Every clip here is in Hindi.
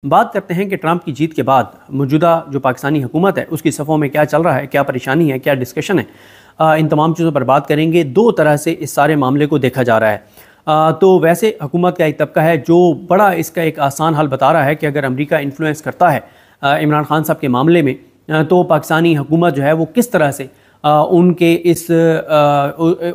बात करते हैं कि ट्रंप की जीत के बाद मौजूदा जो पाकिस्तानी हुकूमत है उसकी सफ़ों में क्या चल रहा है, क्या परेशानी है, क्या डिस्कशन है। इन तमाम चीज़ों पर बात करेंगे। दो तरह से इस सारे मामले को देखा जा रहा है। तो वैसे हुकूमत का एक तबका है जो बड़ा इसका एक आसान हल बता रहा है कि अगर अमेरिका इन्फ्लुएंस करता है इमरान खान साहब के मामले में, तो पाकिस्तानी हुकूमत जो है वो किस तरह से उनके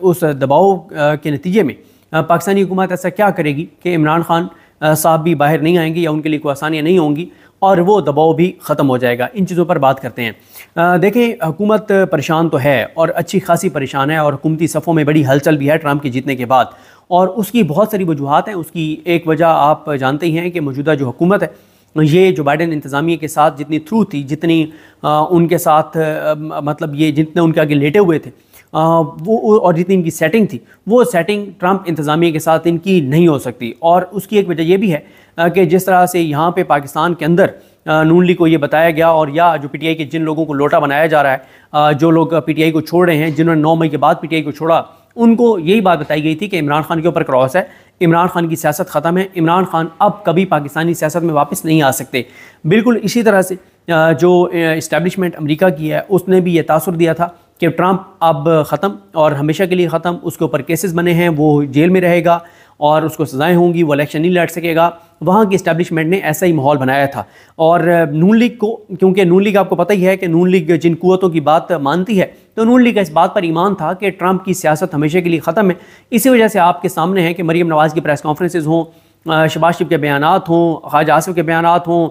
उस दबाव के नतीजे में पाकिस्तानी हुकूमत ऐसा क्या करेगी कि इमरान खान साहब भी बाहर नहीं आएंगे या उनके लिए कोई आसानियाँ नहीं होंगी और वो दबाव भी ख़त्म हो जाएगा। इन चीज़ों पर बात करते हैं। देखें, हुकूमत परेशान तो है और अच्छी खासी परेशान है और हुकूमती सफ़ों में बड़ी हलचल भी है ट्रंप के जीतने के बाद, और उसकी बहुत सारी वजूहात हैं। उसकी एक वजह आप जानते ही हैं कि मौजूदा जो हुकूमत है ये जो बाइडेन इंतज़ामिया के साथ जितनी थ्रू थी, जितनी उनके साथ मतलब ये जितने उनके आगे लेटे हुए थे वो, और जितनी इनकी सेटिंग थी वो सेटिंग ट्रंप इंतज़ामिया के साथ इनकी नहीं हो सकती। और उसकी एक वजह यह भी है कि जिस तरह से यहाँ पे पाकिस्तान के अंदर नून लीग को ये बताया गया, और या जो पीटीआई के जिन लोगों को लोटा बनाया जा रहा है, जो लोग पीटीआई को छोड़ रहे हैं, जिन्होंने 9 मई के बाद पीटीआई को छोड़ा, उनको यही बात बताई गई थी कि इमरान खान के ऊपर क्रॉस है, इमरान खान की सियासत ख़त्म है, इमरान खान अब कभी पाकिस्तानी सियासत में वापस नहीं आ सकते। बिल्कुल इसी तरह से जो इस्टेब्लिशमेंट अमेरिका की है उसने भी ये तासुर दिया था कि ट्रंप अब ख़त्म और हमेशा के लिए ख़त्म, उसके ऊपर केसेस बने हैं, वो जेल में रहेगा और उसको सज़ाएं होंगी, वो इलेक्शन नहीं लड़ सकेगा। वहाँ की इस्टेब्लिशमेंट ने ऐसा ही माहौल बनाया था। और नून लीग को, क्योंकि नून लीग आपको पता ही है कि नून लीग जिन कुव्वतों की बात मानती है, तो नून लीग का इस बात पर ईमान था कि ट्रंप की सियासत हमेशा के लिए ख़त्म है। इसी वजह से आपके सामने है कि मरीम नवाज़ की प्रेस कॉन्फ्रेंसेज हों, शहबाज शरीफ के बयानात हों, ख्वाजा आसिफ के बयानात हों,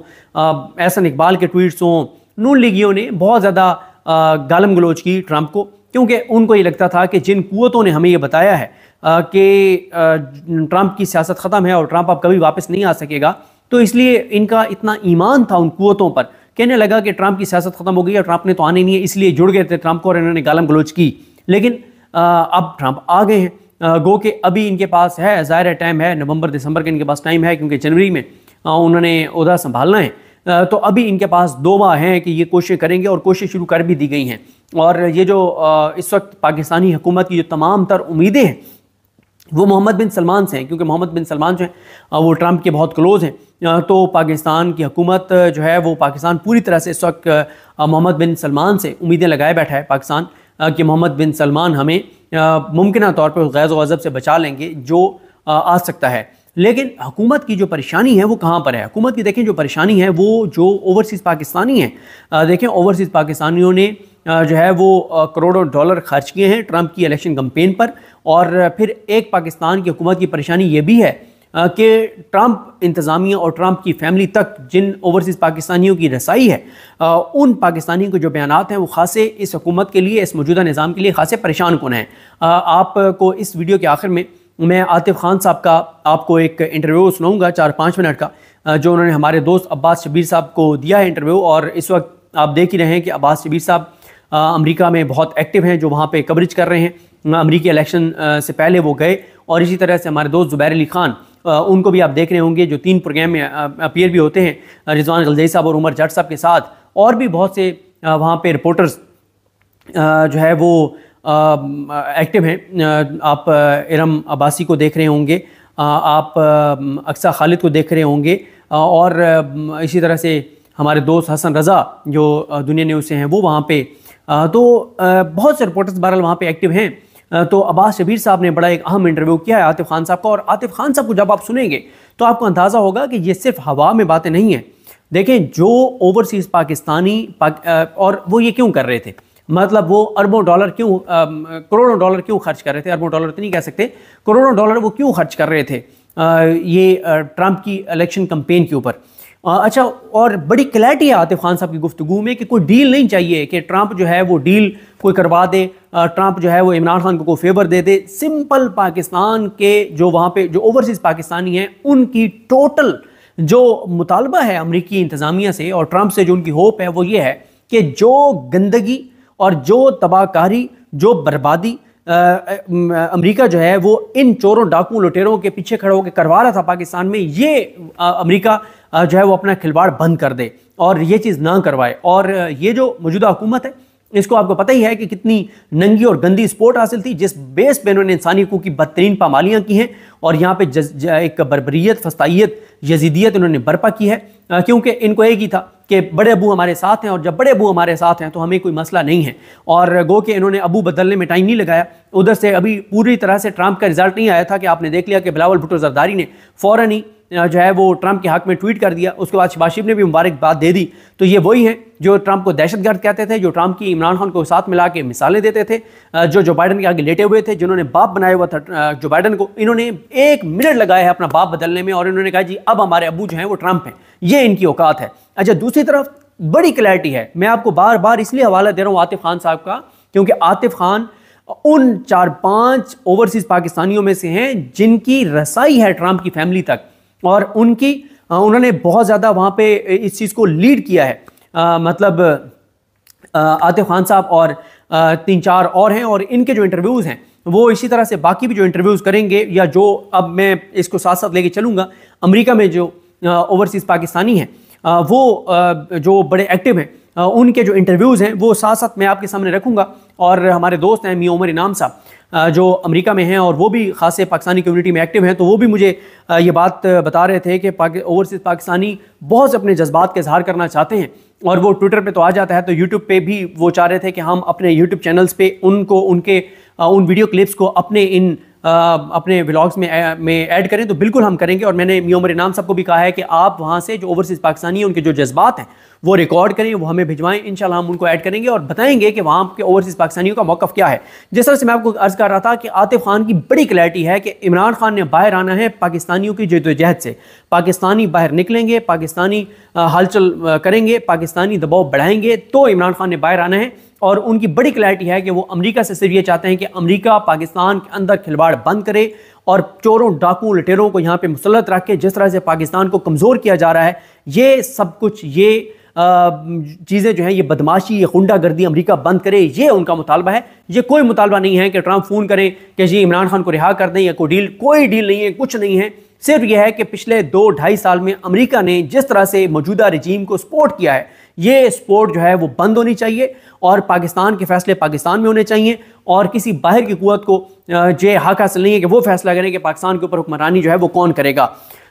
एहसन इकबाल के ट्वीट्स हों, नून लीगियों ने बहुत ज़्यादा गालम गलोच की ट्रंप को, क्योंकि उनको ये लगता था कि जिन कुव्वतों ने हमें ये बताया है कि ट्रंप की सियासत ख़त्म है और ट्रंप अब कभी वापस नहीं आ सकेगा, तो इसलिए इनका इतना ईमान था उन कुव्वतों पर, कहने लगा कि ट्रंप की सियासत ख़त्म हो गई और ट्रंप ने तो आने नहीं है, इसलिए जुड़ गए थे ट्रंप को और इन्होंने गालम गलोच की। लेकिन अब ट्रंप आ गए हैं, गो के अभी इनके पास है, ज़ाहिर है टाइम है, नवंबर दिसंबर का इनके पास टाइम है, क्योंकि जनवरी में उन्होंने ओहदा संभालना है। तो अभी इनके पास 2 माह हैं कि ये कोशिश करेंगे, और कोशिश शुरू कर भी दी गई हैं। और ये जो इस वक्त पाकिस्तानी हुकूमत की जो तमाम तर उम्मीदें हैं वो मोहम्मद बिन सलमान से हैं, क्योंकि मोहम्मद बिन सलमान जो हैं वो ट्रंप के बहुत क्लोज़ हैं। तो पाकिस्तान की हुकूमत जो है वो पाकिस्तान पूरी तरह से इस वक्त मोहम्मद बिन सलमान से उम्मीदें लगाए बैठा है पाकिस्तान, कि मोहम्मद बिन सलमान हमें मुमकिन तौर पर गैज़ व गज़ब से बचा लेंगे जो आ सकता है। लेकिन हुकूमत की जो परेशानी है वो कहाँ पर है? हुकूमत की देखें जो परेशानी है वो जो ओवरसीज़ पाकिस्तानी हैं। देखें, ओवरसीज़ पाकिस्तानियों ने जो है वो करोड़ों डॉलर खर्च किए हैं ट्रंप की इलेक्शन कैंपेन पर। और फिर एक पाकिस्तान की हुकूमत की परेशानी ये भी है कि ट्रंप इंतज़ामिया और ट्रंप की फैमिली तक जिन ओवरसीज़ पाकिस्तानियों की रसाई है, उन पाकिस्तानियों के जो बयानात हैं वो खासे इस हुकूमत के लिए, इस मौजूदा निज़ाम के लिए खासे परेशान कुन हैं। आपको इस वीडियो के आखिर में मैं आतिफ खान साहब का आपको एक इंटरव्यू सुनाऊंगा 4-5 मिनट का, जो उन्होंने हमारे दोस्त अब्बास शबीर साहब को दिया है इंटरव्यू। और इस वक्त आप देख ही रहे हैं कि अब्बास शबीर साहब अमेरिका में बहुत एक्टिव हैं, जो वहाँ पे कवरेज कर रहे हैं। अमेरिकी इलेक्शन से पहले वो गए, और इसी तरह से हमारे दोस्त ज़ुबैर अली खान, उनको भी आप देख रहे होंगे, जो 3 प्रोग्राम में अपीयर भी होते हैं, रिजवान गलजई साहब और उमर जट साहब के साथ, और भी बहुत से वहाँ पे रिपोर्टर्स जो है वो एक्टिव हैं। आप इरम अब्बासी को देख रहे होंगे, आप अक्सा खालिद को देख रहे होंगे, और इसी तरह से हमारे दोस्त हसन रज़ा जो दुनिया न्यूज़ से हैं वो वहाँ पे, तो बहुत से रिपोर्टर्स बहरहाल वहाँ पे एक्टिव हैं। तो अब्बास शबीर साहब ने बड़ा एक अहम इंटरव्यू किया है आतिफ खान साहब का, और आतिफ खान साहब को जब आप सुनेंगे तो आपको अंदाज़ा होगा कि ये सिर्फ हवा में बातें नहीं हैं। देखें, जो ओवरसीज़ पाकिस्तानी और वो ये क्यों कर रहे थे, मतलब वो अरबों डॉलर क्यों, करोड़ों डॉलर क्यों खर्च कर रहे थे, अरबों डॉलर तो नहीं कह सकते, करोड़ों डॉलर वो क्यों खर्च कर रहे थे ये ट्रंप की इलेक्शन कैंपेन के ऊपर। अच्छा, और बड़ी क्लैरिटी है आतिफ खान साहब की गुफ्तगू में कि कोई डील नहीं चाहिए कि ट्रंप जो है वो डील कोई करवा दे, ट्रंप जो है वो इमरान खान को कोई फेवर दे दे। सिंपल पाकिस्तान के जो वहाँ पे जो ओवरसीज़ पाकिस्तानी हैं उनकी टोटल जो मुतालबा है अमरीकी इंतज़ामिया से और ट्रंप से जो उनकी होप है वो ये है कि जो गंदगी और जो तबाहकारी, जो बर्बादी अमेरिका जो है वो इन चोरों डाकुओं लुटेरों के पीछे खड़े होकर करवा रहा था पाकिस्तान में, ये अमेरिका जो है वो अपना खिलवाड़ बंद कर दे और ये चीज़ ना करवाए। और ये जो मौजूदा हुकूमत है इसको आपको पता ही है कि कितनी नंगी और गंदी स्पोर्ट हासिल थी, जिस बेस पे इन्होंने इंसानी हकूक़ की बदतरीन पामालियाँ की हैं और यहाँ पे एक बर्बरियत, फस्तायत, यजीदियत इन्होंने बर्पा की है। क्योंकि इनको एक ही था कि बड़े अबू हमारे साथ हैं, और जब बड़े अबू हमारे साथ हैं तो हमें कोई मसला नहीं है। और गो कि इन्होंने अबू बदलने में टाइम नहीं लगाया। उधर से अभी पूरी तरह से ट्रंप का रिजल्ट नहीं आया था कि आपने देख लिया कि बिलावल भुट्टो जरदारी ने फ़ौरन ही जो है वो ट्रंप के हक में ट्वीट कर दिया, उसके बाद शहबाज शरीफ ने भी मुबारकबाद दे दी। तो ये वही हैं जो ट्रंप को दहशतगर्द कहते थे, जो ट्रंप की इमरान खान को साथ मिला के मिसालें देते थे, जो बाइडन के आगे लेटे हुए थे, जिन्होंने बाप बनाया हुआ था जो बाइडन को। इन्होंने 1 मिनट लगाया है अपना बाप बदलने में, और इन्होंने कहा जी अब हमारे अबू जो हैं वो ट्रंप हैं, ये इनकी औकात है। अच्छा, दूसरी तरफ बड़ी क्लैरिटी है, मैं आपको बार बार इसलिए हवाला दे रहा हूँ आतिफ खान साहब का, क्योंकि आतिफ खान उन 4-5 ओवरसीज पाकिस्तानियों में से हैं जिनकी रसाई है ट्रंप की फैमिली तक, और उन्होंने बहुत ज़्यादा वहाँ पे इस चीज़ को लीड किया है। मतलब आतिफ खान साहब और 3-4 और हैं, और इनके जो इंटरव्यूज़ हैं वो इसी तरह से बाकी भी जो इंटरव्यूज़ करेंगे, या जो अब मैं इसको साथ साथ लेके चलूँगा, अमेरिका में जो ओवरसीज़ पाकिस्तानी हैं वो जो बड़े एक्टिव हैं, उनके जो इंटरव्यूज़ हैं वो साथ साथ मैं आपके सामने रखूँगा। और हमारे दोस्त हैं मियां उमर इनाम साहब जो अमेरिका में हैं, और वो भी ख़ास पाकिस्तानी कम्युनिटी में एक्टिव हैं, तो वो भी मुझे ये बात बता रहे थे कि ओवरसीज़ पाकिस्तानी बहुत से अपने जज्बात का इजहार करना चाहते हैं, और वो ट्विटर पे तो आ जाता है, तो यूट्यूब पे भी वो चाह रहे थे कि हम अपने यूट्यूब चैनल्स पे उनको उन वीडियो क्लिप्स को अपने व्लॉग्स में ऐड करें, तो बिल्कुल हम करेंगे। और मैंने मियां उमर इनाम साहब को भी कहा है कि आप वहाँ से जो ओवरसीज़ पाकिस्तानी हैं उनके जो जज्बात हैं वो रिकॉर्ड करें, वो हमें भिजवाएं, इंशाल्लाह हम उनको ऐड करेंगे और बताएंगे कि वहाँ के ओवरसीज़ पाकिस्तानियों का मौक़िफ़ क्या है। जिस तरह से मैं आपको अर्ज़ कर रहा था कि आतिफ खान की बड़ी क्लैरिटी है कि इमरान खान ने बाहर आना है पाकिस्तानियों की जद्दोजहद से। पाकिस्तानी बाहर निकलेंगे, पाकिस्तानी हलचल करेंगे, पाकिस्तानी दबाव बढ़ाएंगे, तो इमरान खान ने बाहर आना है। और उनकी बड़ी क्लैरिटी है कि वो अमेरिका से सिर्फ ये चाहते हैं कि अमेरिका पाकिस्तान के अंदर खिलवाड़ बंद करे और चोरों डाकुओं लुटेरों को यहाँ पे मुसल्लत रख के जिस तरह से पाकिस्तान को कमज़ोर किया जा रहा है, ये सब कुछ ये चीज़ें जो हैं, ये बदमाशी, ये गुंडागर्दी अमेरिका बंद करे, ये उनका मुतालबा है। ये कोई मुतालबा नहीं है कि ट्रंप फ़ोन करें कि जी इमरान खान को रिहा कर दें या कोई डील नहीं है, कुछ नहीं है। सिर्फ यह है कि पिछले 2-2.5 साल में अमेरिका ने जिस तरह से मौजूदा रजीम को सपोर्ट किया है, ये सपोर्ट जो है वो बंद होनी चाहिए और पाकिस्तान के फैसले पाकिस्तान में होने चाहिए, और किसी बाहर की कुव्वत को ये हक हासिल नहीं है कि वो फैसला करें कि पाकिस्तान के ऊपर हुक्मरानी जो है वो कौन करेगा।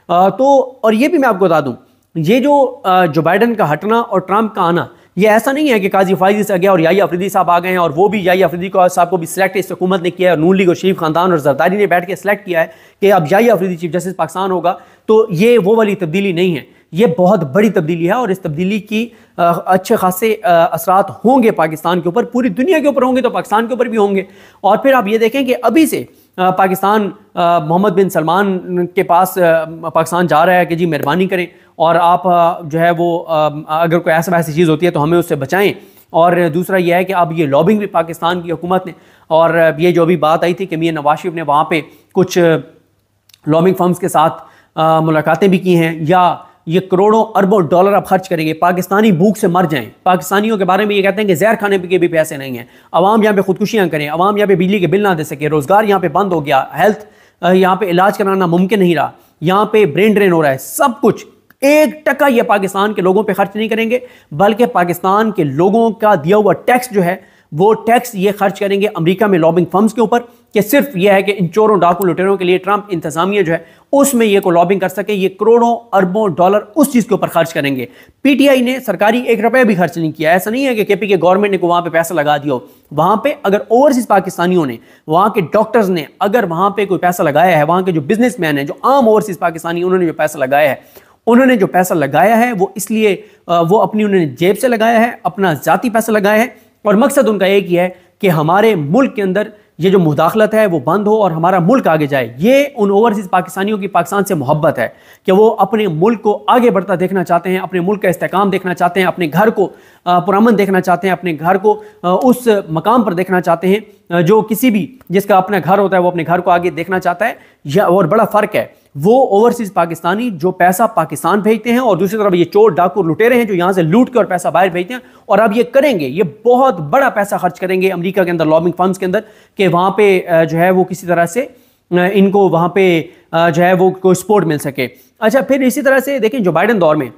और ये भी मैं आपको बता दूं, ये जो बाइडन का हटना और ट्रंप का आना, ये ऐसा नहीं है कि काजी फाइज आ गया और याहिया अफरीदी साहब आ गए हैं, और वो भी याहिया अफरीदी साहब को भी सिलेक्ट इस हुकूमत ने किया है, और नून लीग और शरीफ खानदान और जरदारी ने बैठ के सिलेक्ट किया है कि अब याहिया अफरीदी चीफ जस्टिस पाकिस्तान होगा। तो ये वो वाली तब्दीली नहीं है, ये बहुत बड़ी तब्दीली है, और इस तब्दीली की अच्छे खासे असरात होंगे पाकिस्तान के ऊपर, पूरी दुनिया के ऊपर होंगे तो पाकिस्तान के ऊपर भी होंगे। और फिर आप ये देखें कि अभी से पाकिस्तान मोहम्मद बिन सलमान के पास पाकिस्तान जा रहा है कि जी मेहरबानी करें और आप जो है वो अगर कोई ऐसी चीज़ होती है तो हमें उससे बचाएं। और दूसरा यह है कि अब ये लॉबिंग भी पाकिस्तान की हुकूमत ने, और ये जो अभी बात आई थी कि मियां नवाज शरीफ ने वहाँ पे कुछ लॉबिंग फर्म्स के साथ मुलाकातें भी की हैं, या ये करोड़ों अरबों डॉलर अब खर्च करेंगे, पाकिस्तानी भूख से मर जाएं। पाकिस्तानियों के बारे में ये कहते हैं कि जहर खाने के भी पैसे नहीं हैं, अवाम यहाँ पे खुदकुशियाँ करें, अवाम यहाँ पे बिजली के बिल ना दे सके, रोज़गार यहाँ पे बंद हो गया, हेल्थ यहाँ पे इलाज कराना मुमकिन नहीं रहा, यहाँ पे ब्रेन ड्रेन हो रहा है, सब कुछ 1% ये पाकिस्तान के लोगों पे खर्च नहीं करेंगे, बल्कि पाकिस्तान के लोगों का दिया हुआ टैक्स जो है वो टैक्स ये खर्च करेंगे अमेरिका में लॉबिंग फर्म्स के ऊपर, कि सिर्फ ये है कि इन चोरों डाकू लुटेरों के लिए ट्रंप इंतजामिया जो है उसमें ये को लॉबिंग कर सके। ये करोड़ों अरबों डॉलर उस चीज़ के ऊपर खर्च करेंगे। पीटीआई ने सरकारी 1 रुपया भी खर्च नहीं किया। ऐसा नहीं है कि केपी के गवर्नमेंट ने को वहाँ पे पैसा लगा दिया हो। वहाँ पे अगर ओवरसीज पाकिस्तानियों ने, वहाँ के डॉक्टर्स ने अगर वहाँ पे कोई पैसा लगाया है, वहाँ के जो बिजनेसमैन हैं, जो आम ओवरसीज पाकिस्तानी, उन्होंने जो पैसा लगाया है, उन्होंने जो पैसा लगाया है वो इसलिए वो अपनी उन्होंने जेब से लगाया है, अपना ज़ाती पैसा लगाया है, और मकसद उनका एक ही है कि हमारे मुल्क के अंदर ये जो मुदाखलत है वो बंद हो और हमारा मुल्क आगे जाए। ये उन ओवरसीज पाकिस्तानियों की पाकिस्तान से मोहब्बत है कि वो अपने मुल्क को आगे बढ़ता देखना चाहते हैं, अपने मुल्क का इस्तेहकाम देखना चाहते हैं, अपने घर को पुरअमन देखना चाहते हैं, अपने घर को उस मकाम पर देखना चाहते हैं जो किसी भी जिसका अपना घर होता है वो अपने घर को आगे देखना चाहता है। यह और बड़ा फ़र्क है वो ओवरसीज पाकिस्तानी जो पैसा पाकिस्तान भेजते हैं, और दूसरी तरफ ये चोर डाकू लुटेरे हैं जो यहाँ से लूट के और पैसा बाहर भेजते हैं। और अब ये करेंगे, ये बहुत बड़ा पैसा खर्च करेंगे अमेरिका के अंदर लॉबिंग फर्म्स के अंदर, कि वहाँ पे जो है वो किसी तरह से इनको वहाँ पे जो है वो कोई सपोर्ट मिल सके। अच्छा, फिर इसी तरह से देखें जो बाइडन दौर में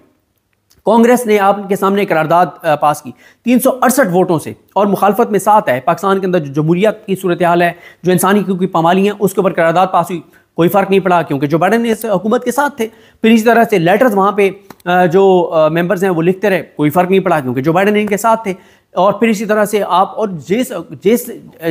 कांग्रेस ने आपके सामने करारदाद पास की 368 वोटों से, और मुखालफत में 7 है। पाकिस्तान के अंदर जो जमहूरियत की सूरत हाल है, जो इंसानी हकूक़ की पामाली है, उसके ऊपर करारदाद पास हुई। कोई फ़र्क नहीं पड़ा क्योंकि जो बाइडेन इस हुकूमत के साथ थे। फिर इसी तरह से लेटर्स वहाँ पे जो मेंबर्स हैं वो लिखते रहे, कोई फ़र्क नहीं पड़ा क्योंकि जो बाइडेन इनके साथ थे। और फिर इसी तरह से आप और जिस जिस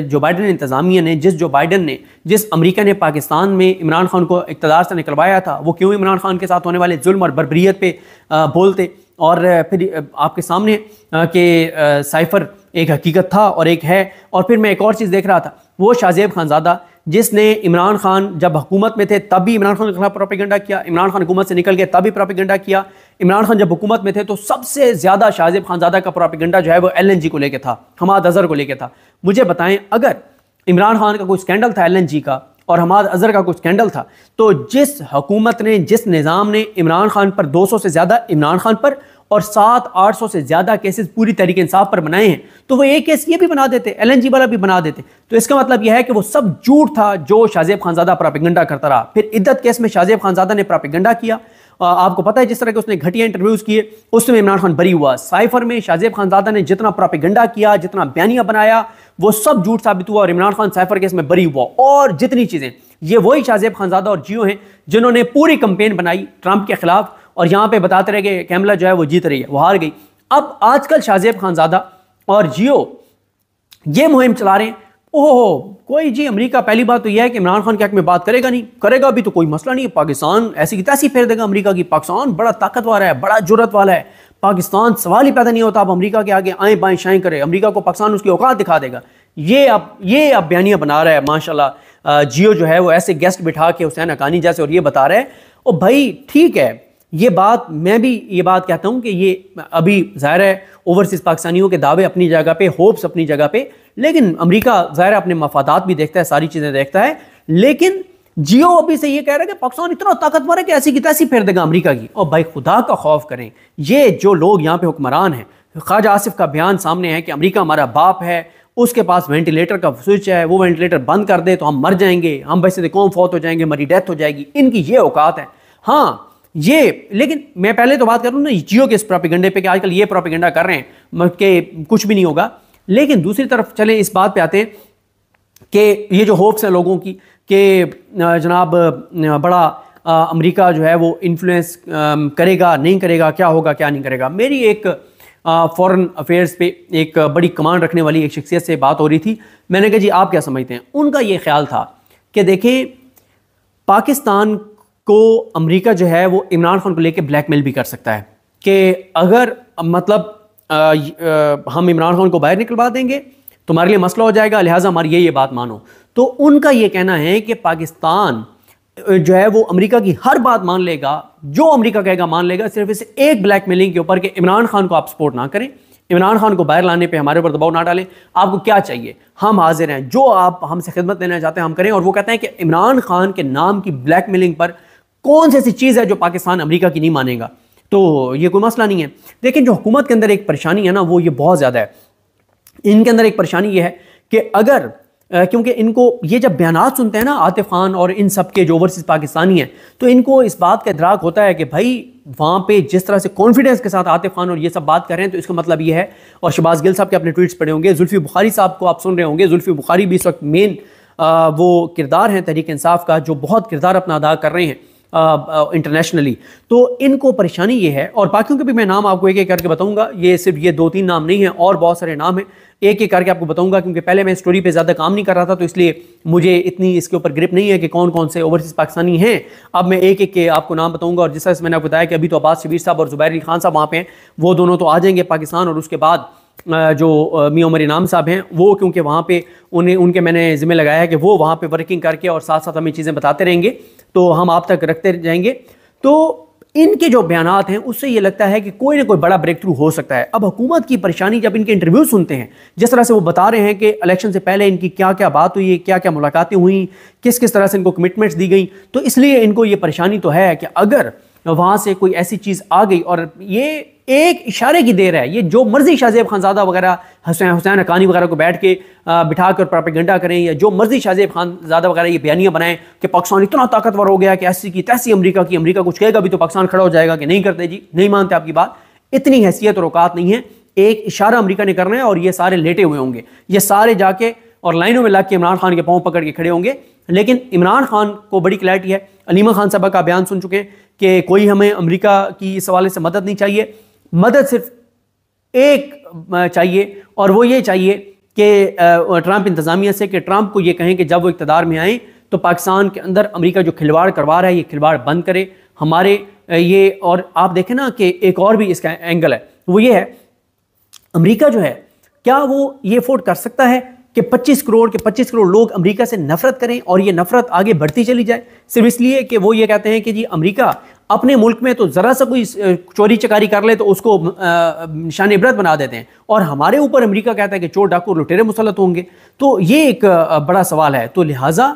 जो बाइडेन इंतज़ामिया ने जो बाइडेन ने जिस अमेरिका ने पाकिस्तान में इमरान खान को इक़्तिदार से निकलवाया था, वो क्यों इमरान खान के साथ होने वाले जुल्म और बर्बरियत पे बोलते। और फिर आपके सामने कि साइफ़र एक हकीकत था और एक है। और फिर मैं एक और चीज़ देख रहा था, वो शाहजेब खानज़ादा जिसने इमरान खान जब हुकूमत में थे तब भी इमरान खान के खिलाफ प्रोपेगेंडा किया, इमरान खान हुकूमत से निकल गए तब भी प्रोपेगेंडा किया। इमरान खान जब हुकूमत में थे तो सबसे ज़्यादा शाहजेब खानज़ादा का प्रोपेगेंडा जो है वो LNG को लेकर था, हमाद अजहर को लेकर था। मुझे बताएं, अगर इमरान खान का कोई स्कैंडल था LNG का और हमाद अजहर का कोई स्कैंडल था, तो जिस हुकूमत ने, जिस निज़ाम ने इमरान खान पर 200 से ज़्यादा इमरान खान पर और 700-800 से ज़्यादा केसेस पूरी तरीके इंसाफ पर बनाए हैं, तो वो एक केस ये भी बना देते, LNG वाला भी बना देते। तो इसका मतलब यह है कि वो सब झूठ था जो शाहजेब खानज़ादा प्रोपेगेंडा करता रहा। फिर इद्दत केस में शाहजेब खानज़ादा ने प्रोपेगेंडा किया। आपको पता है जिस तरह के उसने घटिया इंटरव्यूज़ किए उसमें इमरान खान बरी हुआ। साइफर में शाहजेब खानज़ादा ने जितना प्रोपेगेंडा किया, जितना बयानिया बनाया, वो सब झूठ साबित हुआ और इमरान खान साइफर केस में बरी हुआ। और जितनी चीज़ें, ये वही शाहजेब खानज़ादा और जियो हैं जिन्होंने पूरी कंपेन बनाई ट्रंप के खिलाफ और यहाँ पे बताते रहे कि कैमला जो है वो जीत रही है, वो हार गई। अब आजकल शाहजेब खानज़ादा और जियो ये मुहिम चला रहे हैं। ओहो, कोई जी अमेरिका, पहली बात तो यह है कि इमरान खान के हक में बात करेगा नहीं, करेगा भी तो कोई मसला नहीं है। पाकिस्तान ऐसी की तैसी फेर देगा अमेरिका की। पाकिस्तान बड़ा ताकतवर है, बड़ा जुर्रत वाला है। पाकिस्तान सवाल ही पैदा नहीं होता आप अमेरिका के आगे आए बाएं शाएं करे। अमेरिका को पाकिस्तान उसकी औकात दिखा देगा। ये अब बयानिया बना रहा है माशाल्लाह। जियो जो है वो ऐसे गेस्ट बिठा के हुसैन हक्कानी जैसे, और ये बता रहे हैं। ओ भाई ठीक है, ये बात मैं भी ये बात कहता हूँ कि ये अभी ज़ाहिर है ओवरसीज़ पाकिस्तानियों के दावे अपनी जगह पे, होप्स अपनी जगह पे, लेकिन अमेरिका ज़ाहिर है अपने मफादात भी देखता है, सारी चीज़ें देखता है। लेकिन जियो अभी से ये कह रहा है कि पाकिस्तान इतना ताकतवर है कि ऐसी की तैसी फेर देगा अमेरिका की। और भाई खुदा का खौफ करें, ये जो लोग यहाँ पे हुक्मरान हैं, ख्वाजा आसिफ का बयान सामने है कि अमेरिका हमारा बाप है, उसके पास वेंटिलेटर का स्विच है, वो वेंटिलेटर बंद कर दे तो हम मर जाएंगे, हम वैसे कौम फौत हो जाएंगे, हमारी डेथ हो जाएगी। इनकी ये औकात है। हाँ ये, लेकिन मैं पहले तो बात कर रहा हूँ ना जियो के इस प्रोपेगेंडे पे कि आजकल ये प्रोपेगेंडा कर रहे हैं कि कुछ भी नहीं होगा। लेकिन दूसरी तरफ चलें इस बात पे आते हैं कि ये जो होप्स हैं लोगों की कि जनाब बड़ा अमेरिका जो है वो इन्फ्लुएंस करेगा नहीं करेगा, क्या होगा क्या नहीं करेगा। मेरी एक फॉरेन अफेयर्स पे एक बड़ी कमांड रखने वाली एक शख्सियत से बात हो रही थी। मैंने कहा जी आप क्या समझते हैं। उनका ये ख्याल था कि देखें पाकिस्तान को अमेरिका जो है वो इमरान खान को लेके ब्लैकमेल भी कर सकता है कि अगर मतलब हम इमरान खान को बाहर निकलवा देंगे तुम्हारे लिए मसला हो जाएगा, लिहाजा हमारी ये बात मानो। तो उनका ये कहना है कि पाकिस्तान जो है वो अमेरिका की हर बात मान लेगा, जो अमेरिका कहेगा मान लेगा, सिर्फ इस एक ब्लैकमेलिंग के ऊपर कि इमरान खान को आप सपोर्ट ना करें, इमरान खान को बाहर लाने पे हमारे ऊपर दबाव ना डालें, आपको क्या चाहिए हम हाजिर हैं, जो आप हमसे खिदमत लेना चाहते हैं हम करें। और वो कहते हैं कि इमरान खान के नाम की ब्लैकमेलिंग पर कौन सी ऐसी चीज़ है जो पाकिस्तान अमेरिका की नहीं मानेगा। तो ये कोई मसला नहीं है। लेकिन जो हुकूमत के अंदर एक परेशानी है ना, वो ये बहुत ज़्यादा है। इनके अंदर एक परेशानी ये है कि अगर क्योंकि इनको ये जब बयानात सुनते हैं ना आतिफ खान और इन सब के जो ओवरसीज़ पाकिस्तानी हैं, तो इनको इस बात का इदराक होता है कि भाई वहाँ पे जिस तरह से कॉन्फिडेंस के साथ आतिफ खान और ये सब बात कर रहे हैं, तो इसका मतलब ये है। और शहबाज गिल साहब के अपने ट्वीट्स पढ़े होंगे, जुल्फी बुखारी साहब को आप सुन रहे होंगे। जुल्फी बुखारी भी इस वक्त मेन वो किरदार हैं तहरीक इंसाफ का, जो बहुत किरदार अपना अदा कर रहे हैं इंटरनेशनली। तो इनको परेशानी ये है, और बाकियों के भी मैं नाम आपको एक एक करके बताऊंगा। ये सिर्फ ये 2-3 नाम नहीं है, और बहुत सारे नाम हैं, एक एक करके आपको बताऊंगा। क्योंकि पहले मैं स्टोरी पे ज़्यादा काम नहीं कर रहा था, तो इसलिए मुझे इतनी इसके ऊपर ग्रिप नहीं है कि कौन कौन से ओवरसीज़ पाकिस्तानी हैं। अब मैं एक एक के आपको नाम बताऊंगा। और जिस तरह से मैंने आपको बताया कि अभी तो अब्बास शबीर साहब और ज़ुबैर अली खान साहब वहाँ पे हैं, वो दोनों तो आ जाएंगे पाकिस्तान। और उसके बाद जो मियां उमर इनाम साहब हैं, वो क्योंकि वहाँ पे उनके मैंने ज़िम्मे लगाया है कि वो वहाँ पे वर्किंग करके और साथ साथ हमें चीज़ें बताते रहेंगे, तो हम आप तक रखते जाएंगे। तो इनके जो बयानात हैं उससे ये लगता है कि कोई ना कोई बड़ा ब्रेक थ्रू हो सकता है। अब हुकूमत की परेशानी, जब इनके इंटरव्यू सुनते हैं, जिस तरह से वो बता रहे हैं कि इलेक्शन से पहले इनकी क्या क्या बात हुई, क्या क्या मुलाकातें हुई, किस किस तरह से इनको कमिटमेंट्स दी गई, तो इसलिए इनको ये परेशानी तो है कि अगर वहाँ से कोई ऐसी चीज़ आ गई, और ये एक इशारे की देर है, ये जो मर्जी शाहजेब खानज़ादा वगैरह, हुसैन हक्कानी वगैरह को बैठ के बिठा कर प्रोपेगेंडा करें, या जो मर्जी शाहजेब खानज़ादा वगैरह ये बयानियाँ बनाएं कि पाकिस्तान इतना ताकतवर हो गया कि ऐसी की तैसी अमेरिका कुछ कहेगा भी तो पाकिस्तान खड़ा हो जाएगा कि नहीं करते जी, नहीं मानते आपकी बात। इतनी हैसियत और औकात नहीं है। एक इशारा अमेरिका ने करना है और ये सारे लेटे हुए होंगे, ये सारे जाके और लाइनों में लग के इमरान खान के पाँव पकड़ के खड़े होंगे लेकिन इमरान खान को बड़ी क्लैरिटी है। अलीमा खान साहबा का बयान सुन चुके हैं कि कोई हमें अमेरिका की इस हवाले से मदद नहीं चाहिए, मदद सिर्फ एक चाहिए और वो ये चाहिए कि ट्रंप इंतज़ामिया से कि ट्रंप को ये कहें कि जब वो इक़्तिदार में आए तो पाकिस्तान के अंदर अमेरिका जो खिलवाड़ करवा रहा है ये खिलवाड़ बंद करे हमारे ये। और आप देखें ना कि एक और भी इसका एंगल है, वो ये है अमेरिका जो है क्या वो ये अफोर्ड कर सकता है कि 25 करोड़ लोग अमेरिका से नफरत करें और ये नफरत आगे बढ़ती चली जाए सिर्फ इसलिए कि वो ये कहते हैं कि जी अमेरिका अपने मुल्क में तो ज़रा सा कोई चोरी चकारी कर ले तो उसको निशान इबरत बना देते हैं और हमारे ऊपर अमेरिका कहता है कि चोर डाकू लुटेरे मुसल्लत होंगे। तो ये एक बड़ा सवाल है। तो लिहाजा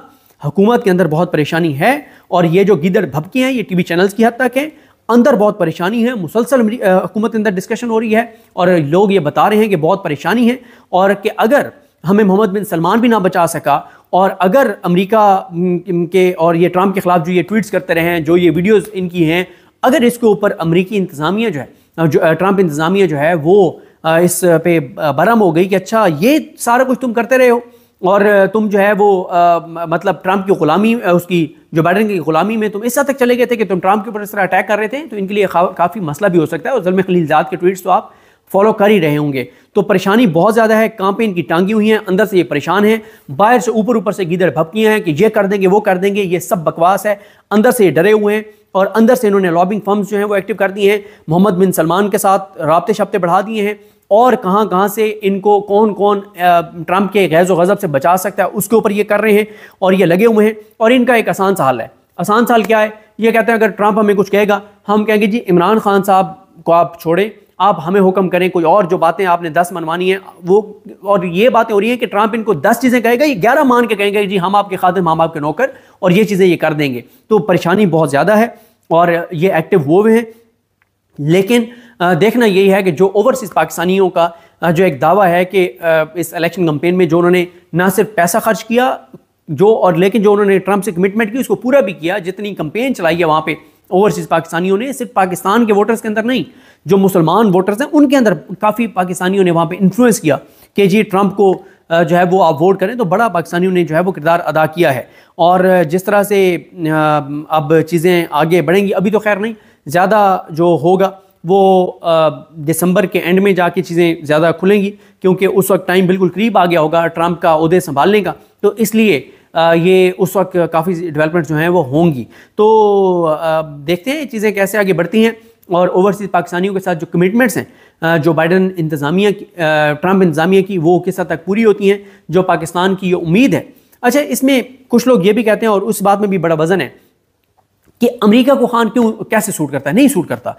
हुकूमत के अंदर बहुत परेशानी है और ये जो गीदड़ भभके हैं ये टीवी चैनल्स की हद तक है, अंदर बहुत परेशानी है, मुसलसल हुकूमत के अंदर डिस्कशन हो रही है और लोग ये बता रहे हैं कि बहुत परेशानी है और कि अगर हमें मोहम्मद बिन सलमान भी ना बचा सका और अगर अमेरिका के और ये ट्रंप के खिलाफ जो ये ट्वीट्स करते रहे हैं, जो ये वीडियोस इनकी हैं, अगर इसके ऊपर अमेरिकी इंतज़ामिया जो है, जो ट्रंप इंतज़ामिया जो है वो इस पे बरहम हो गई कि अच्छा ये सारा कुछ तुम करते रहे हो और तुम जो है वो मतलब ट्रंप की गुलामी, उसकी जो बाइडेन की गुलामी में तुम इस हद तक चले गए थे कि तुम ट्रंप के ऊपर इस तरह अटैक कर रहे थे, तो इनके लिए काफ़ी मसला भी हो सकता है। और ज़ुल्म खलीलज़ाद के ट्वीट्स तो आप फॉलो कर ही रहे होंगे। तो परेशानी बहुत ज़्यादा है, कांपे इनकी टांगी हुई हैं, अंदर से ये परेशान हैं, बाहर से ऊपर से गीदड़ भपकियाँ हैं कि ये कर देंगे वो कर देंगे, ये सब बकवास है। अंदर से ये डरे हुए हैं और अंदर से इन्होंने लॉबिंग फर्म्स जो हैं वो एक्टिव कर दिए हैं, मोहम्मद बिन सलमान के साथ राब्ते शब्ते बढ़ा दिए हैं और कहाँ से इनको कौन कौन ट्रंप के गैज़ व गज़ब से बचा सकता है उसके ऊपर ये कर रहे हैं और ये लगे हुए हैं। और इनका एक आसान सा हल है। आसान सा हल क्या है? ये कहते हैं अगर ट्रंप हमें कुछ कहेगा हम कहेंगे जी इमरान खान साहब को आप छोड़ें, आप हमें हुक्म करें, कोई और जो बातें आपने 10 मनवानी है वो। और ये बातें हो रही हैं कि ट्रंप इनको 10 चीज़ें कहेगा, ये 11 मान के कहेंगे जी हम आपके खादिम, हम आपके नौकर, और ये चीज़ें ये कर देंगे। तो परेशानी बहुत ज़्यादा है और ये एक्टिव हुए हैं। लेकिन देखना यही है कि जो ओवरसीज़ पाकिस्तानियों का जो एक दावा है कि इस इलेक्शन कैंपेन में जो उन्होंने ना सिर्फ पैसा खर्च किया लेकिन जो उन्होंने ट्रंप से कमिटमेंट की उसको पूरा भी किया, जितनी कैंपेन चलाई है वहाँ पे ओवरसीज़ पाकिस्तानियों ने, सिर्फ पाकिस्तान के वोटर्स के अंदर नहीं, जो मुसलमान वोटर्स हैं उनके अंदर काफ़ी पाकिस्तानियों ने वहाँ पे इन्फ्लुएंस किया कि जी ट्रंप को जो है वो आप वोट करें। तो बड़ा पाकिस्तानियों ने जो है वो किरदार अदा किया है। और जिस तरह से अब चीज़ें आगे बढ़ेंगी, अभी तो खैर नहीं, ज़्यादा जो होगा वो दिसंबर के एंड में जाके चीज़ें ज़्यादा खुलेंगी क्योंकि उस वक्त टाइम बिल्कुल करीब आ गया होगा ट्रंप का ओहदे संभालने का। तो इसलिए ये उस वक्त काफ़ी डेवलपमेंट जो हैं वो होंगी। तो देखते हैं चीज़ें कैसे आगे बढ़ती हैं और ओवरसीज़ पाकिस्तानियों के साथ जो कमिटमेंट्स हैं जो बाइडेन इंतज़ामिया की, ट्रंप इंतज़ामिया की, वो किस हद तक पूरी होती हैं, जो पाकिस्तान की ये उम्मीद है। अच्छा, इसमें कुछ लोग ये भी कहते हैं और उस बात में भी बड़ा वजन है कि अमेरिका को खान क्यों कैसे सूट करता है। नहीं सूट करता।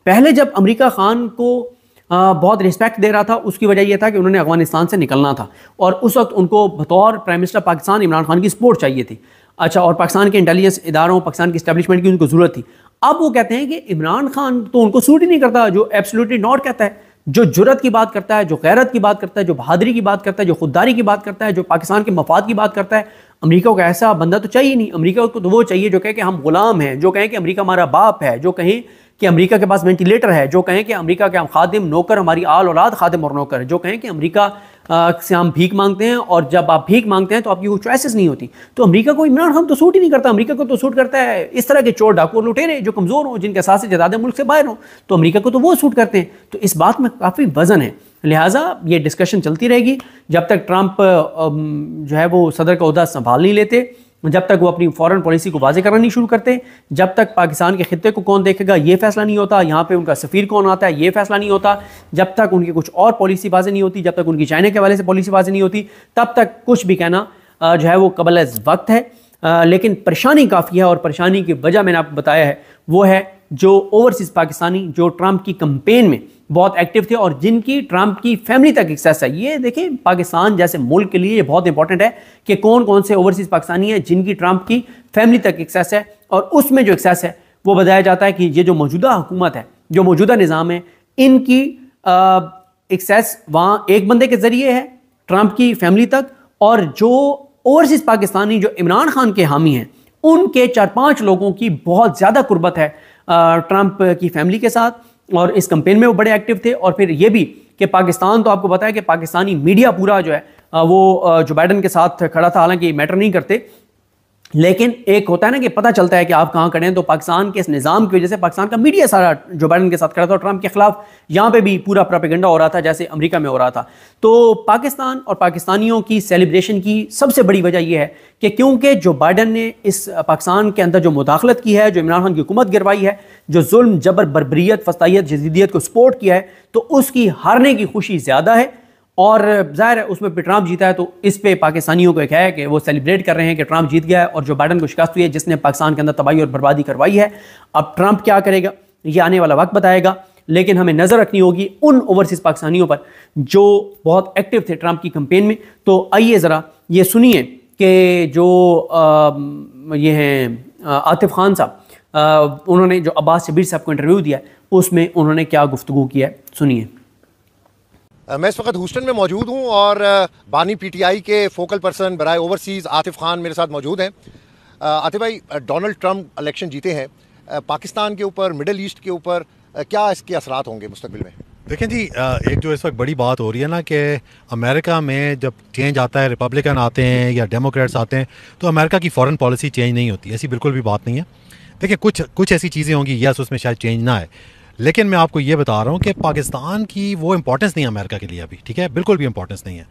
पहले जब अमेरिका खान को बहुत रिस्पेक्ट दे रहा था उसकी वजह यह था कि उन्होंने अफगानिस्तान से निकलना था और उस वक्त उनको बतौर प्राइम मिनिस्टर पाकिस्तान इमरान खान की सपोर्ट चाहिए थी। अच्छा, और पाकिस्तान के इंटेलिजेंस इदारों, पाकिस्तान की एस्टेब्लिशमेंट की उनको ज़रूरत थी। अब वो कहते हैं कि इमरान खान तो उनको सूट ही नहीं करता, जो एब्सोल्युटली नॉट कहता है, जो जुर्रत की बात करता है, जो गैरत की बात करता है, जो बहादुरी की बात करता है, जो खुददारी की बात करता है, जो पाकिस्तान के मफाद की बात करता है। अमेरिका को ऐसा बंदा तो चाहिए नहीं। अमेरिका को तो वो चाहिए जो कहे कि हम गुलाम हैं, जो कहें कि अमेरिका हमारा बाप है, जो कहें कि अमेरिका के पास वेंटिलेटर है, जो कहें कि अमेरिका के हम खादिम नौकर, हमारी आल औलाद खादिम और नौकर, जो कहें कि अमेरिका से हम भीख मांगते हैं और जब आप भीख मांगते हैं तो आपकी कोई चॉइसेस नहीं होती। तो अमेरिका को इमरान खान तो सूट ही नहीं करता। अमेरिका को तो सूट करता है इस तरह के चोर डाकू लुटेरे जो कमज़ोर हों, जिनके साथ से जदादे मुल्क से बाहर हों, तो अमेरिका को तो वो सूट करते हैं। तो इस बात में काफ़ी वजन है। लिहाजा ये डिस्कशन चलती रहेगी जब तक ट्रंप जो है वो सदर का ओहदा संभाल नहीं लेते, जब तक वो अपनी फॉरेन पॉलिसी को वाज़े करना नहीं शुरू करते, जब तक पाकिस्तान के खित्ते को कौन देखेगा ये फैसला नहीं होता, यहाँ पे उनका सफ़ीर कौन आता है ये फैसला नहीं होता, जब तक उनकी कुछ और पॉलिसी वाज़े नहीं होती, जब तक उनकी चाइना के हवाले से पॉलिसी वाज़े नहीं होती, तब तक कुछ भी कहना जो है वो कबल वक्त है। लेकिन परेशानी काफ़ी है और परेशानी की वजह मैंने आपको बताया है, वो है जो ओवरसीज़ पाकिस्तानी जो ट्रंप की कैंपेन में बहुत एक्टिव थे और जिनकी ट्रंप की फैमिली तक एक्सेस है। ये देखें, पाकिस्तान जैसे मुल्क के लिए ये बहुत इंपॉर्टेंट है कि कौन कौन से ओवरसीज़ पाकिस्तानी हैं जिनकी ट्रंप की फैमिली तक एक्सेस है। और उसमें जो एक्सेस है वो बताया जाता है कि ये जो मौजूदा हुकूमत है, जो मौजूदा निज़ाम है, इनकी एक्सेस वहाँ एक बंदे के ज़रिए है ट्रंप की फैमिली तक, और जो ओवरसीज़ पाकिस्तानी जो इमरान खान के हामी हैं उनके 4-5 लोगों की बहुत ज़्यादा कुर्बत है ट्रंप की फैमिली के साथ, और इस कैंपेन में वो बड़े एक्टिव थे। और फिर ये भी कि पाकिस्तान, तो आपको पता है कि पाकिस्तानी मीडिया पूरा जो है वो जो बाइडेन के साथ खड़ा था, हालांकि मैटर नहीं करते, लेकिन एक होता है ना कि पता चलता है कि आप कहाँ खड़े हैं, तो पाकिस्तान के इस निज़ाम की वजह से पाकिस्तान का मीडिया सारा जो बाइडन के साथ खड़ा था और ट्रंप के खिलाफ यहाँ पे भी पूरा प्रोपेगेंडा हो रहा था जैसे अमेरिका में हो रहा था। तो पाकिस्तान और पाकिस्तानियों की सेलिब्रेशन की सबसे बड़ी वजह यह है कि क्योंकि जो बाइडन ने इस पाकिस्तान के अंदर जो मुदाखलत की है, जो इमरान खान की हुकूमत गिरवाई है, जो जुल्म जबर बर्बरियत फस्तायत जदीदियत को सपोर्ट किया है, तो उसकी हारने की खुशी ज़्यादा है। और जाहिर है उसमें भी ट्रंप जीता है, तो इस पे पाकिस्तानियों को एक है कि वो सेलिब्रेट कर रहे हैं कि ट्रंप जीत गया है और जो बाइडन को शिकस्त हुई है जिसने पाकिस्तान के अंदर तबाही और बर्बादी करवाई है। अब ट्रंप क्या करेगा ये आने वाला वक्त बताएगा, लेकिन हमें नज़र रखनी होगी उन ओवरसीज़ पाकिस्तानियों पर जो बहुत एक्टिव थे ट्रंप की कैंपेन में। तो आइए ज़रा ये सुनिए कि जो ये हैं आतिफ खान साहब, उन्होंने जो अब्बास शबीर साहब को इंटरव्यू दिया उसमें उन्होंने क्या गुफ्तगू किया है, सुनिए। मैं इस वक्त ह्यूस्टन में मौजूद हूँ और बानी पीटीआई के फोकल पर्सन बराए ओवरसीज़ आतिफ खान मेरे साथ मौजूद हैं। आतिफ भाई, डोनाल्ड ट्रंप इलेक्शन जीते हैं, पाकिस्तान के ऊपर, मिडल ईस्ट के ऊपर क्या इसके असरात होंगे मुस्तकबिल में? देखें जी, एक जो इस वक्त बड़ी बात हो रही है ना कि अमेरिका में जब चेंज आता है, रिपब्लिकन आते हैं या डेमोक्रेट्स आते हैं, तो अमेरिका की फॉरेन पॉलिसी चेंज नहीं होती। ऐसी बिल्कुल भी बात नहीं है। देखिए, कुछ ऐसी चीज़ें होंगी, यस, उसमें शायद चेंज ना आए, लेकिन मैं आपको ये बता रहा हूँ कि पाकिस्तान की वो इंपॉर्टेंस नहीं है अमेरिका के लिए अभी, ठीक है, बिल्कुल भी इंपॉर्टेंस नहीं है,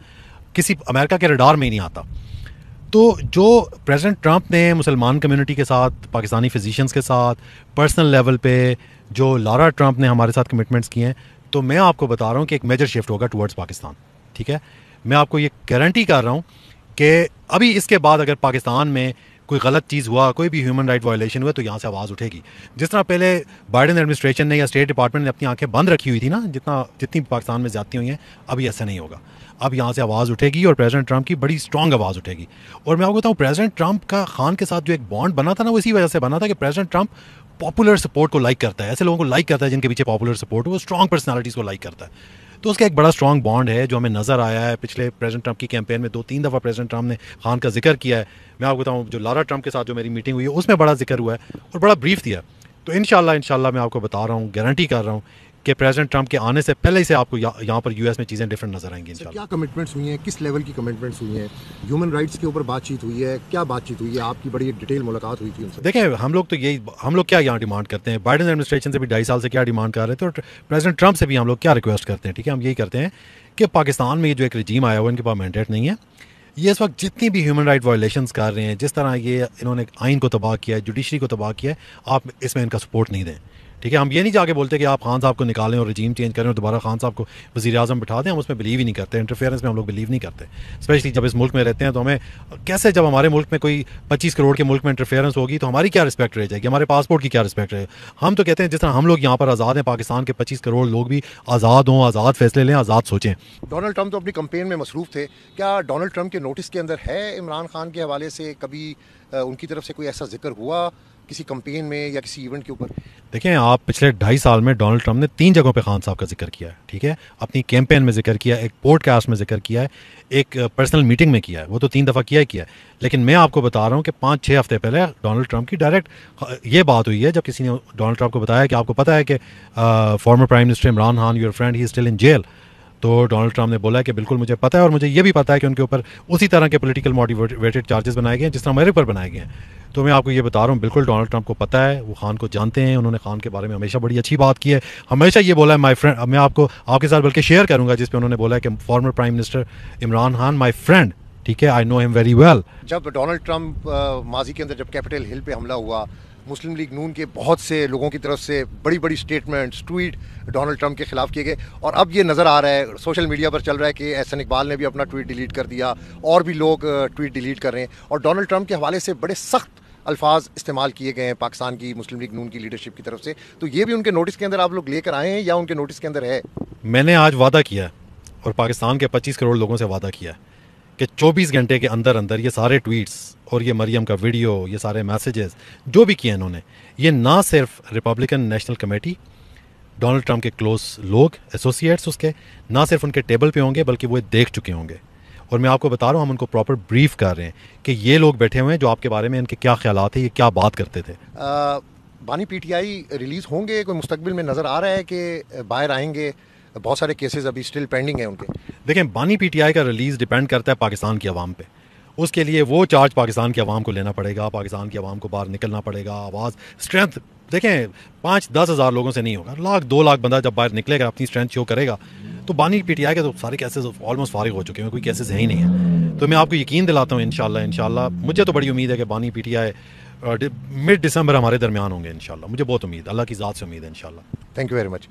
किसी अमेरिका के रडार में ही नहीं आता। तो जो प्रेसिडेंट ट्रंप ने मुसलमान कम्युनिटी के साथ, पाकिस्तानी फिजिशियंस के साथ, पर्सनल लेवल पे जो लारा ट्रंप ने हमारे साथ कमिटमेंट्स किए हैं, तो मैं आपको बता रहा हूँ कि एक मेजर शिफ्ट होगा टुवर्ड्स पाकिस्तान, ठीक है। मैं आपको ये गारंटी कर रहा हूँ कि अभी इसके बाद अगर पाकिस्तान में कोई गलत चीज़ हुआ, कोई भी ह्यूमन राइट वायलेशन हुआ, तो यहाँ से आवाज़ उठेगी। जिस तरह पहले बाइडन एडमिनिस्ट्रेशन ने या स्टेट डिपार्टमेंट ने अपनी आंखें बंद रखी हुई थी ना, जितनी पाकिस्तान में ज़्यादती हुई हैं, अभी ऐसा नहीं होगा। अब यहाँ से आवाज़ उठेगी और प्रेसिडेंट ट्रंप की बड़ी स्ट्रॉन्ग आवाज़ उठेगी। और मैं आपको बताऊँ, प्रेसिडेंट ट्रंप का खान के साथ जो एक बॉन्ड बना था ना, वो इसी वजह से बना था कि प्रेसिडेंट ट्रंप पॉपुलर सपोर्ट को लाइक करता है, ऐसे लोगों को लाइक करता है जिनके पीछे पॉपुलर सपोर्ट हो, वो स्ट्रॉन्ग पर्सनालिटीज़ को लाइक करता है। तो उसका एक बड़ा स्ट्रॉन्ग बॉन्ड है जो हमें नज़र आया है पिछले प्रेसिडेंट ट्रंप की कैंपेन में। 2-3 दफ़ा प्रेसिडेंट ट्रंप ने खान का जिक्र किया है। मैं आपको बताऊँ, जो लारा ट्रंप के साथ जो मेरी मीटिंग हुई है उसमें बड़ा जिक्र हुआ है और बड़ा ब्रीफ दिया। तो इंशाल्लाह मैं आपको बता रहा हूँ, गारंटी कर रहा हूँ कि प्रेसिडेंट ट्रंप के आने से पहले से आपको यहाँ पर यूएस में चीज़ें डिफरेंट नजर आएंगी इंशाल्लाह। क्या कमिटमेंट्स हुई हैं, किस लेवल की कमिटमेंट्स हुई हैं? ह्यूमन राइट्स के ऊपर बातचीत हुई है, क्या बातचीत हुई है? आपकी बड़ी डिटेल मुलाकात हुई थी उनसे। देखें, हम लोग क्या यहाँ डिमांड करते हैं, बाइडन एडमिनिस्ट्रेशन से भी 2.5 साल से क्या डिमांड कर रहे थे और प्रेसिडेंट ट्रंप से भी हम लोग क्या रिक्वेस्ट करते हैं, ठीक है। हम यही करते हैं कि पाकिस्तान में जो एक रजीम आया हुआ, इनके पास मैंडेट नहीं है। ये इस वक्त जितनी भी ह्यूमन राइट वायलेशंस कर रहे हैं, जिस तरह ये इन्होंने आइन को तबाह किया है, जुडिशरी को तबाह किया है, आप इसमें इनका सपोर्ट नहीं दें, ठीक है। हम ये नहीं जाके बोलते कि आप खान साहब को निकालें और रजीम चेंज करें और दोबारा खान साहब को वज़ीर आज़म बिठा दें। हम उसमें बिलीव ही नहीं करते, इंटरफेरेंस में हम लोग बिलीव नहीं करते। स्पेशली जब इस मुल्क में रहते हैं तो हमें कैसे, जब हमारे मुल्क में कोई 25 करोड़ के मुल्क में इंटरफेरेंस होगी तो हमारी क्या रिस्पेक्ट रह जाएगी, हमारे पासपोर्ट की क्या रिस्पेक्ट रहेगी। हम तो कहते हैं जिस तरह हम लोग यहाँ पर आज़ाद हैं, पाकिस्तान के 25 करोड़ लोग भी आज़ाद हों, आज़ाद फैसले लें, आज़ाद सोचें। डोनाल्ड ट्रंप तो अपनी कैंपेन में मसरूफ़ थे, क्या डोनाल्ड ट्रंप के नोटिस के अंदर है इमरान खान के हवाले से कभी उनकी तरफ से कोई ऐसा जिक्र हुआ किसी कैंपेन में या किसी इवेंट के ऊपर? देखें, आप पिछले 2.5 साल में डोनाल्ड ट्रंप ने 3 जगहों पे खान साहब का जिक्र किया है, ठीक है। अपनी कैंपेन में जिक्र किया है, एक पॉडकास्ट में जिक्र किया है, एक पर्सनल मीटिंग में किया है, वो तो 3 दफ़ा किया ही किया है। लेकिन मैं आपको बता रहा हूँ कि 5-6 हफ्ते पहले डोनाल्ड ट्रंप की डायरेक्ट ये बात हुई है, जब किसी ने डोनाल्ड ट्रंप को बताया कि आपको पता है कि former prime minister Imran Khan, your friend, he is still in jail. तो डोनाल्ड ट्रंप ने बोला कि बिल्कुल मुझे पता है और मुझे ये भी पता है कि उनके ऊपर उसी तरह के पॉलिटिकल मोटिवेटेड चार्जेस बनाए गए हैं जिस तरह मेरे ऊपर बनाए गए हैं। तो मैं आपको ये बता रहा हूँ, बिल्कुल डोनाल्ड ट्रंप को पता है, वो खान को जानते हैं, उन्होंने खान के बारे में हमेशा बड़ी अच्छी बात की है, हमेशा ये बोला है माय फ्रेंड। मैं आपको आपके साथ बल्कि शेयर करूँगा जिस पे उन्होंने बोला है कि former prime minister Imran Khan my friend, ठीक है, I know him very well. जब डोनाल्ड ट्रंप माजी के अंदर जब कैपिटल हिल पे हमला हुआ, मुस्लिम लीग नून के बहुत से लोगों की तरफ से बड़ी बड़ी स्टेटमेंट्स, ट्वीट डोनाल्ड ट्रंप के खिलाफ किए गए और अब ये नज़र आ रहा है, सोशल मीडिया पर चल रहा है कि एहसन इकबाल ने भी अपना ट्वीट डिलीट कर दिया और भी लोग ट्वीट डिलीट कर रहे हैं और डोनाल्ड ट्रंप के हवाले से बड़े सख्त अल्फाज इस्तेमाल किए गए हैं पाकिस्तान की मुस्लिम लीग नून की लीडरशिप की तरफ से। तो ये भी उनके नोटिस के अंदर आप लोग लेकर आए हैं या उनके नोटिस के अंदर है? मैंने आज वादा किया है और पाकिस्तान के 25 करोड़ लोगों से वादा किया है कि 24 घंटे के अंदर अंदर ये सारे ट्वीट्स और ये मरियम का वीडियो, ये सारे मैसेजेस जो भी किए इन्होंने, ये ना सिर्फ Republican national committee, Donald Trump के क्लोज लोग, एसोसिएट्स उसके, ना सिर्फ उनके टेबल पे होंगे बल्कि वो देख चुके होंगे। और मैं आपको बता रहा हूँ, हम उनको प्रॉपर ब्रीफ कर रहे हैं कि ये लोग बैठे हुए हैं जो आपके बारे में इनके क्या ख्यालात है, ये क्या बात करते थे। बानी पीटीआई रिलीज़ होंगे, कोई मुस्तकबिल में नज़र आ रहा है कि बाहर आएंगे? बहुत सारे केसेस अभी स्टिल पेंडिंग हैं उनके। देखें, बानी पीटीआई का रिलीज़ डिपेंड करता है पाकिस्तान की आवाम पे उसके लिए वो चार्ज पाकिस्तान की आवाम को लेना पड़ेगा, पाकिस्तान की आवाम को बाहर निकलना पड़ेगा, आवाज़ स्ट्रेंथ। देखें 5-10 हज़ार लोगों से नहीं होगा, 1-2 लाख बंदा जब बाहर निकलेगा, अपनी स्ट्रेंथ शो करेगा, तो बानी PTI के तो सारे केसेस ऑलमोस्ट फारिग हो चुके हैं, कोई केसेस है ही नहीं है। तो मैं आपको यकीन दिलाता हूँ इंशाल्लाह मुझे तो बड़ी उम्मीद है कि बानी PTI मिड दिसंबर हमारे दरमियान होंगे इंशाल्लाह। मुझे बहुत उम्मीद, अल्लाह की ज़ात से उम्मीद है इंशाल्लाह। Thank you very much.